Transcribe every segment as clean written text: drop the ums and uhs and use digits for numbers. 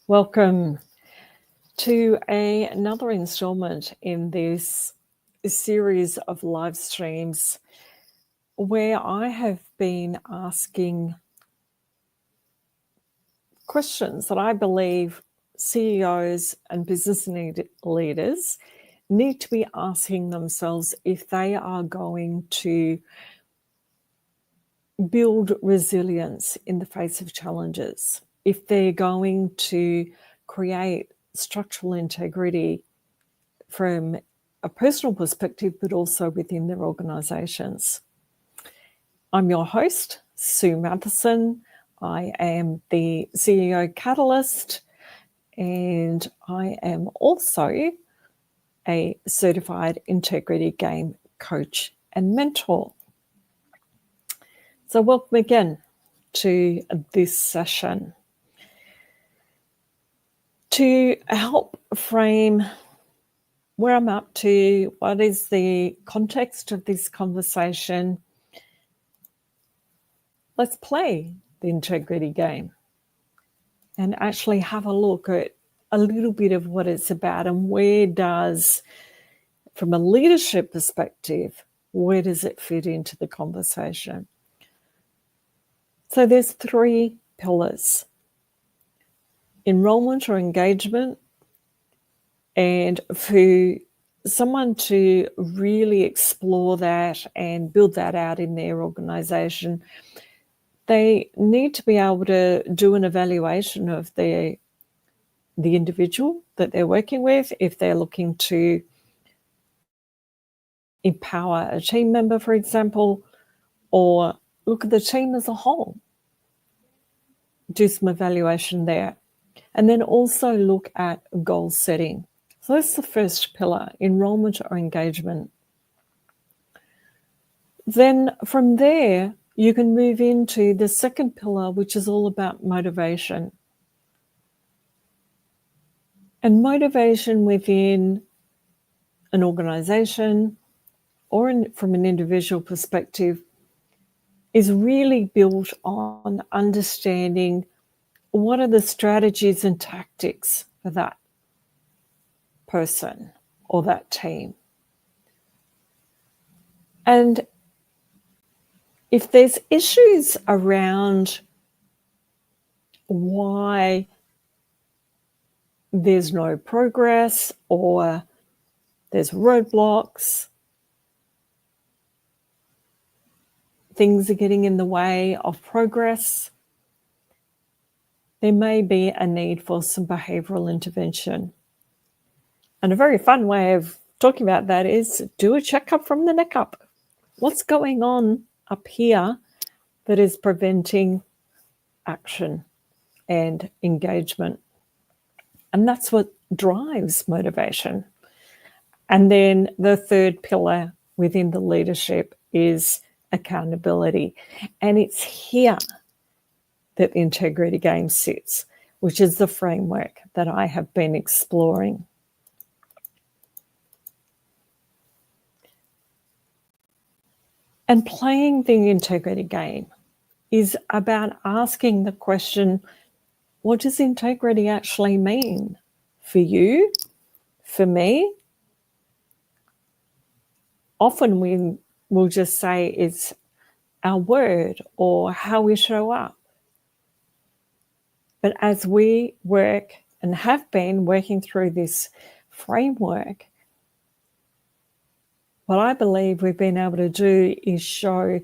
Welcome to another installment in this series of live streams where I have been asking questions that I believe CEOs and business leaders need to be asking themselves if they are going to build resilience in the face of challenges, if they're going to create structural integrity from a personal perspective, but also within their organisations. I'm your host, Sue Matheson. I am the CEO Catalyst, and I am also a certified integrity game coach and mentor. So welcome again to this session. To help frame where I'm up to, what is the context of this conversation, let's play the integrity game and actually have a look at a little bit of what it's about and where does, from a leadership perspective, where does it fit into the conversation? So there's three pillars: enrollment or engagement. And for someone to really explore that and build that out in their organisation, they need to be able to do an evaluation of the individual that they're working with. If they're looking to empower a team member, for example, or look at the team as a whole, do some evaluation there. And then also look at goal setting. So that's the first pillar, enrollment or engagement. Then from there, you can move into the second pillar, which is all about motivation. And motivation within an organization or from an individual perspective is really built on understanding what are the strategies and tactics for that person or that team. And if there's issues around why there's no progress or there's roadblocks, things are getting in the way of progress, there may be a need for some behavioural intervention. And a very fun way of talking about that is do a checkup from the neck up. What's going on up here that is preventing action and engagement? And that's what drives motivation. And then the third pillar within the leadership is accountability. And it's here that the integrity game sits, which is the framework that I have been exploring. And playing the integrity game is about asking the question, what does integrity actually mean for you, for me? Often we will just say it's our word or how we show up. But as we work and have been working through this framework, what I believe we've been able to do is show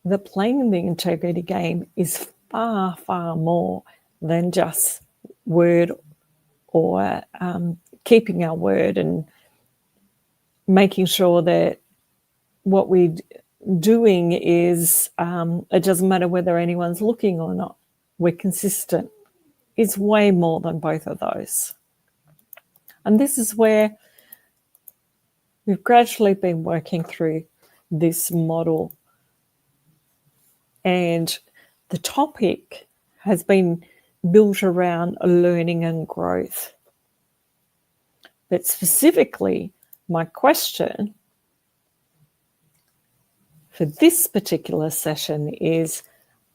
that playing the integrity game is far, far more than just word or keeping our word and making sure that what we're doing is, it doesn't matter whether anyone's looking or not, we're consistent. It's way more than both of those. And this is where we've gradually been working through this model. And the topic has been built around learning and growth. But specifically, my question for this particular session is,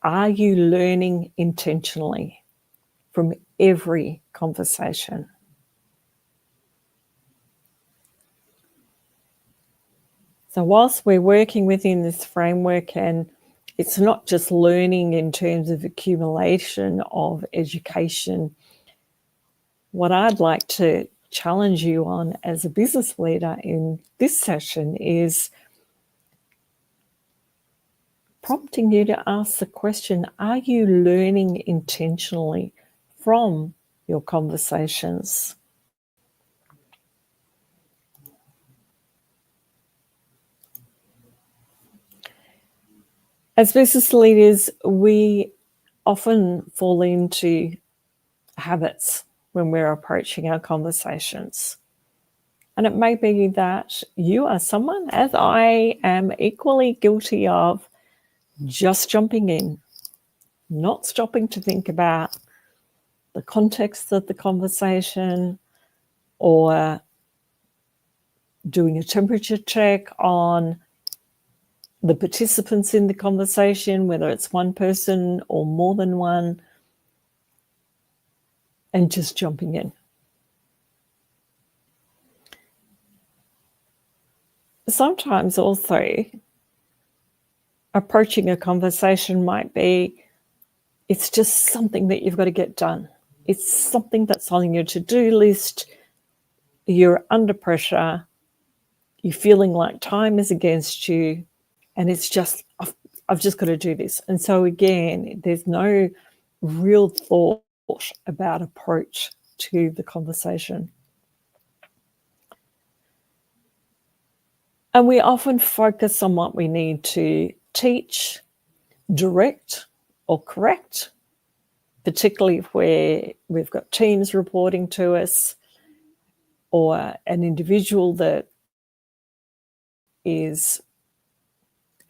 are you learning intentionally from every conversation. So whilst we're working within this framework, and it's not just learning in terms of accumulation of education, what I'd like to challenge you on as a business leader in this session is prompting you to ask the question, are you learning intentionally from your conversations? As business leaders, we often fall into habits when we're approaching our conversations. And it may be that you are someone, as I am equally guilty of, just jumping in, not stopping to think about the context of the conversation or doing a temperature check on the participants in the conversation, whether it's one person or more than one, and just jumping in. Sometimes also approaching a conversation might be, it's just something that you've got to get done. It's something that's on your to-do list. You're under pressure. You're feeling like time is against you. And it's just, I've just got to do this. And so again, there's no real thought about approach to the conversation. And we often focus on what we need to teach, direct, or correct, particularly if we've got teams reporting to us or an individual that is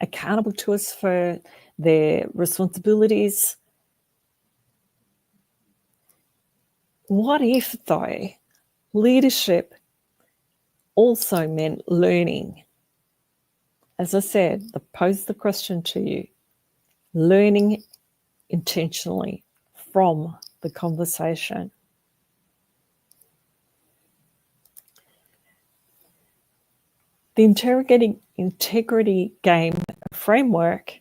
accountable to us for their responsibilities. What if, though, leadership also meant learning? As I said, I pose the question to you, learning intentionally from the conversation. The integrity game framework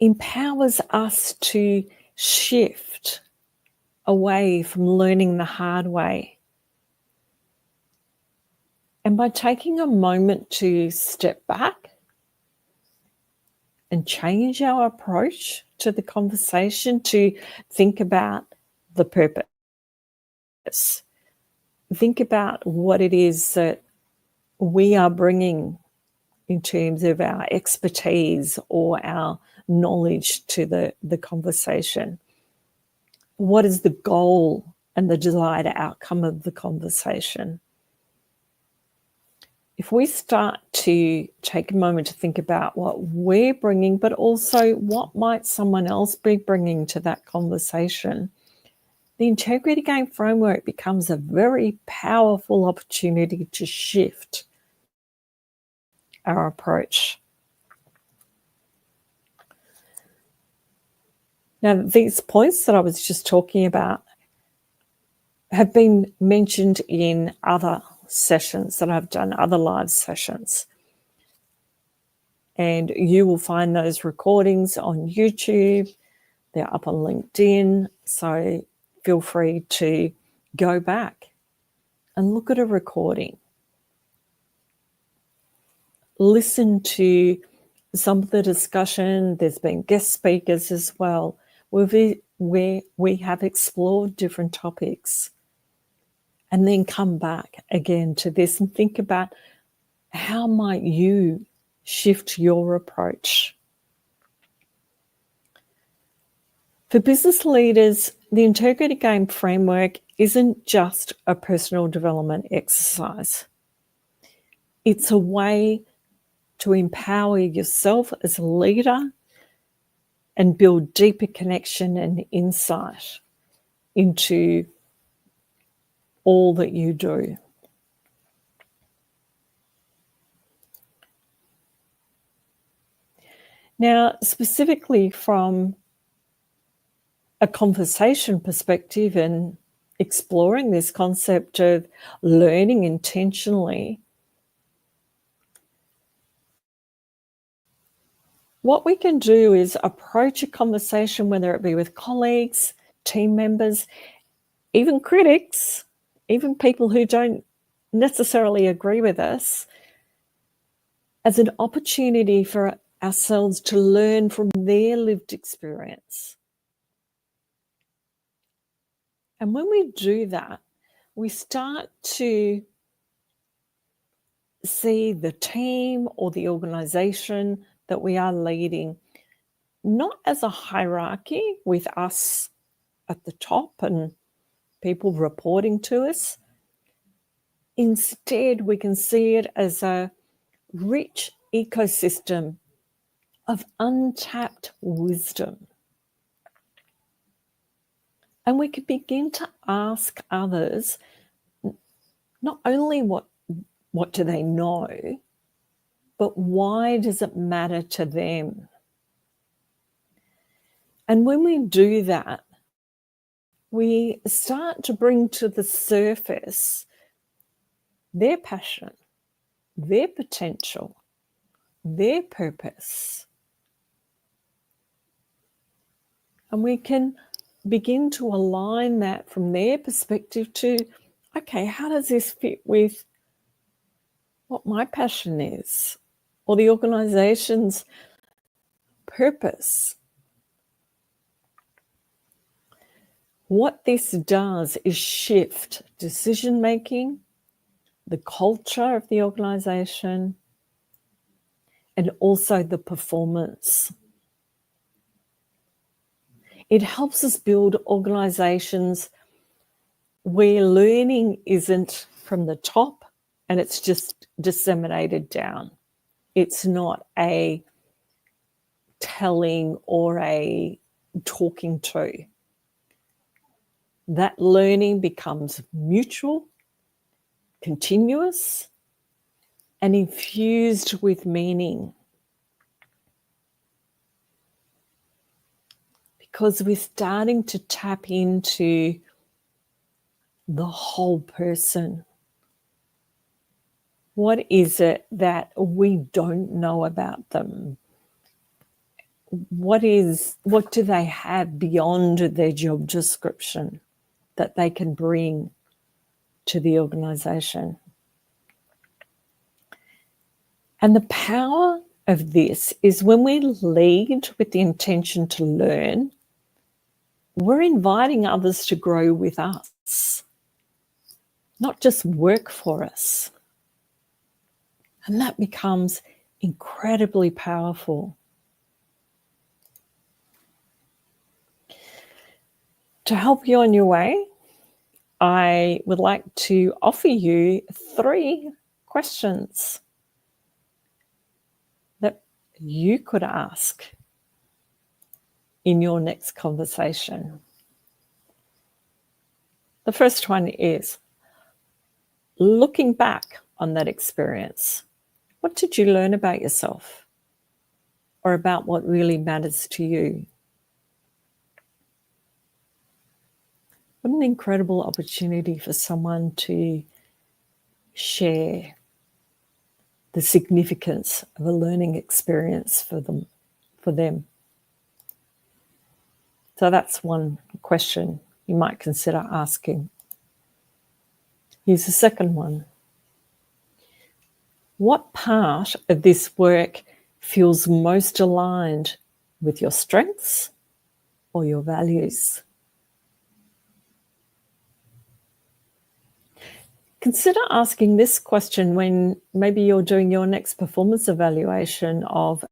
empowers us to shift away from learning the hard way. And by taking a moment to step back and change our approach to the conversation, to think about the purpose, think about what it is that we are bringing in terms of our expertise or our knowledge to the conversation. What is the goal and the desired outcome of the conversation? If we start to take a moment to think about what we're bringing, but also what might someone else be bringing to that conversation, the integrity game framework becomes a very powerful opportunity to shift our approach. Now, these points that I was just talking about have been mentioned in other sessions that I've done, other live sessions. And you will find those recordings on YouTube. They're up on LinkedIn. So feel free to go back and look at a recording. Listen to some of the discussion. There's been guest speakers as well, where we have explored different topics. And then come back again to this and think about how might you shift your approach. For business leaders, the integrity game framework isn't just a personal development exercise. It's a way to empower yourself as a leader and build deeper connection and insight into all that you do. Now, specifically from a conversation perspective and exploring this concept of learning intentionally, what we can do is approach a conversation, whether it be with colleagues, team members, even critics, even people who don't necessarily agree with us, as an opportunity for ourselves to learn from their lived experience. And when we do that, we start to see the team or the organization that we are leading not as a hierarchy with us at the top and people reporting to us. Instead, we can see it as a rich ecosystem of untapped wisdom. And we can begin to ask others not only what do they know, but why does it matter to them? And when we do that, we start to bring to the surface their passion, their potential, their purpose. And we can begin to align that from their perspective to, okay, how does this fit with what my passion is or the organization's purpose? What this does is shift decision-making, the culture of the organization, and also the performance. It helps us build organizations where learning isn't from the top and it's just disseminated down. It's not a telling or a talking to. That learning becomes mutual, continuous, and infused with meaning. Because we're starting to tap into the whole person. What is it that we don't know about them? What do they have beyond their job description that they can bring to the organization? And the power of this is when we lead with the intention to learn, we're inviting others to grow with us, not just work for us. And that becomes incredibly powerful. To help you on your way, I would like to offer you 3 questions that you could ask in your next conversation. The first one is, looking back on that experience, what did you learn about yourself or about what really matters to you? What an incredible opportunity for someone to share the significance of a learning experience for them. So that's one question you might consider asking. Here's the second one. What part of this work feels most aligned with your strengths or your values? Consider asking this question when maybe you're doing your next performance evaluation of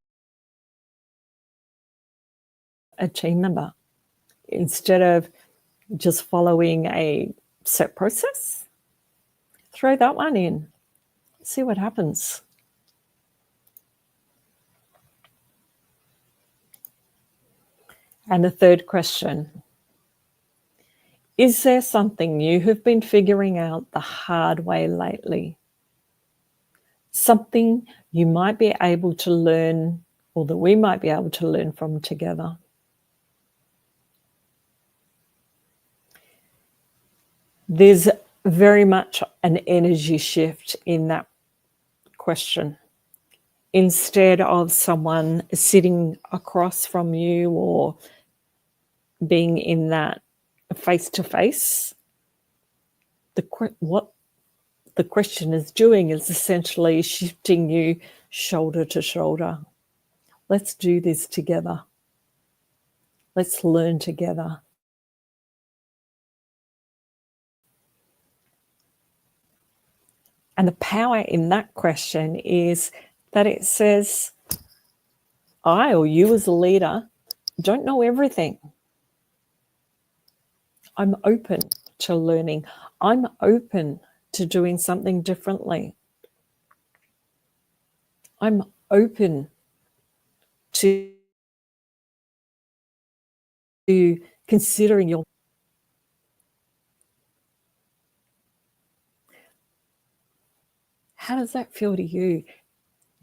a team member. Instead of just following a set process, throw that one in. See what happens. And the third question. Is there something you have been figuring out the hard way lately? Something you might be able to learn, or that we might be able to learn from together? There's very much an energy shift in that question. Instead of someone sitting across from you or being in that face-to-face, what the question is doing is essentially shifting you shoulder to shoulder. Let's do this together. Let's learn together. And the power in that question is that it says, I or you as a leader don't know everything. I'm open to learning. I'm open to doing something differently. I'm open to considering your... How does that feel to you?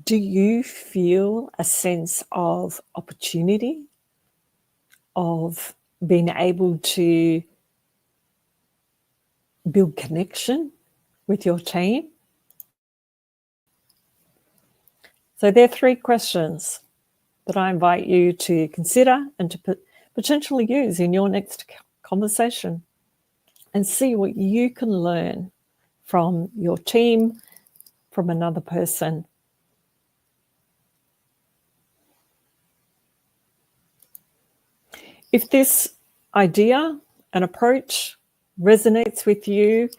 Do you feel a sense of opportunity, of being able to build connection with your team? So there are 3 questions that I invite you to consider and to potentially use in your next conversation, and see what you can learn from your team, from another person. If this idea and approach resonates with you,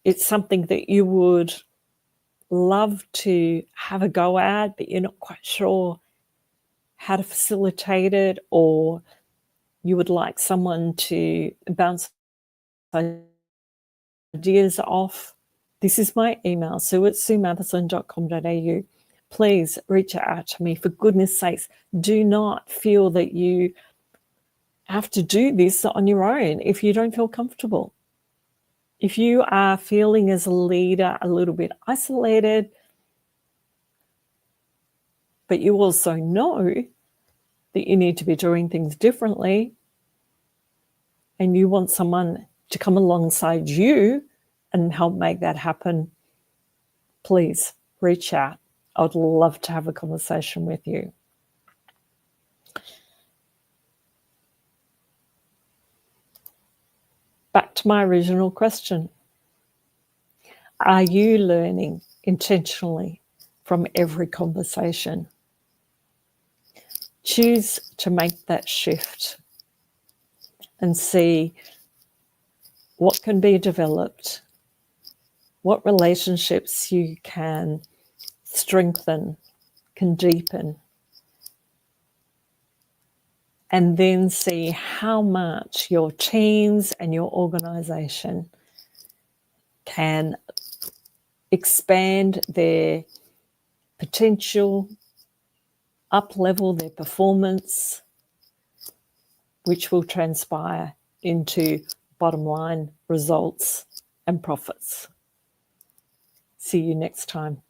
it's something that you would love to have a go at, but you're not quite sure how to facilitate it, or you would like someone to bounce ideas off, this is my email, sue@suematheson.com.au. Please reach out to me. For goodness sakes, do not feel that you have to do this on your own if you don't feel comfortable. If you are feeling as a leader a little bit isolated, but you also know that you need to be doing things differently, and you want someone to come alongside you and help make that happen, please reach out. I'd love to have a conversation with you. Back to my original question. Are you learning intentionally from every conversation? Choose to make that shift and see what can be developed, what relationships you can strengthen, can deepen, and then see how much your teams and your organization can expand their potential, up-level their performance, which will transpire into bottom line results and profits. See you next time.